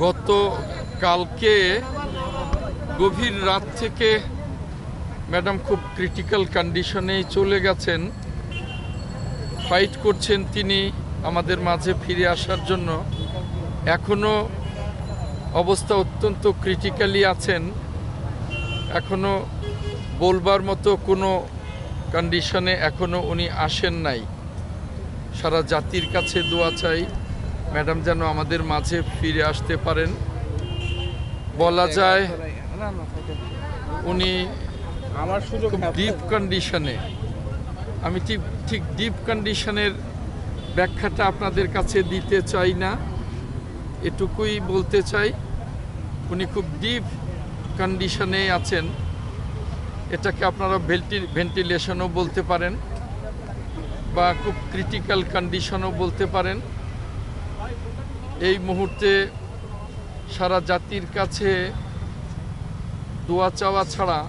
গত কালকে গভীর রাত থেকে ম্যাডাম খুব ক্রিটিক্যাল কন্ডিশনেই চলে গেছেন। ফাইট করছেন তিনি আমাদের মাঝে ফিরে আসার জন্য। এখনও অবস্থা অত্যন্ত ক্রিটিক্যালি আছেন, এখনও বলবার মতো কোনো কন্ডিশনে এখনও উনি আসেন নাই। সারা জাতির কাছে দোয়া চাই ম্যাডাম যেন আমাদের মাঝে ফিরে আসতে পারেন। বলা যায় উনি খুব ডিপ কন্ডিশনে, আমি ঠিক ডিপ কন্ডিশনের ব্যাখ্যাটা আপনাদের কাছে দিতে চাই না, এটুকুই বলতে চাই উনি খুব ডিপ কন্ডিশনে আছেন। এটাকে আপনারা ভেন্টিলেশনও বলতে পারেন বা খুব ক্রিটিক্যাল কন্ডিশনও বলতে পারেন। এই মুহূর্তে সারা জাতির কাছে দোয়া চাওয়া ছাড়া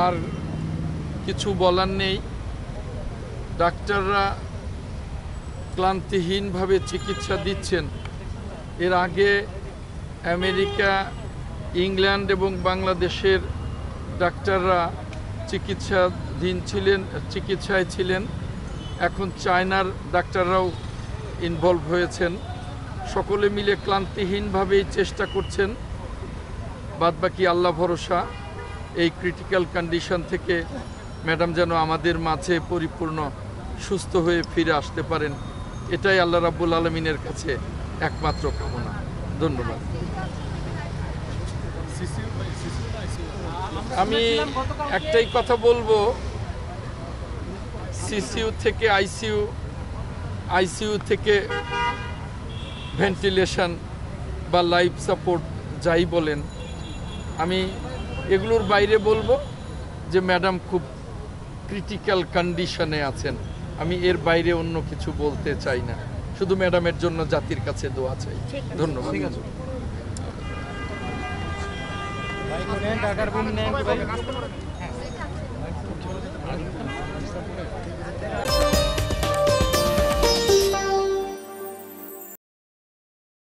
আর কিছু বলার নেই। ডাক্তাররা ক্লান্তিহীনভাবে চিকিৎসা দিচ্ছেন। এর আগে আমেরিকা, ইংল্যান্ড এবং বাংলাদেশের ডাক্তাররা চিকিৎসায় ছিলেন। এখন চায়নার ডাক্তাররাও ইনভলভ হয়েছেন। সকলে মিলে ক্লান্তিহীনভাবেই চেষ্টা করছেন। বাদবাকি আল্লাহ ভরসা, এই ক্রিটিক্যাল কন্ডিশন থেকে ম্যাডাম যেন আমাদের মাঝে পরিপূর্ণ সুস্থ হয়ে ফিরে আসতে পারেন, এটাই আল্লাহ রাব্বুল আলামিনের কাছে একমাত্র কামনা। ধন্যবাদ। আমি একটাই কথা বলবো, সিসিইউ থেকে আইসিইউ থেকে ভেন্টিলেশন বা লাইফ সাপোর্ট যাই বলেন, আমি এগুলোর বাইরে বলবো যে ম্যাডাম খুব ক্রিটিক্যাল কন্ডিশনে আছেন। আমি এর বাইরে অন্য কিছু বলতে চাই না, শুধু ম্যাডামের জন্য জাতির কাছে দোয়া চাই। ধন্যবাদ।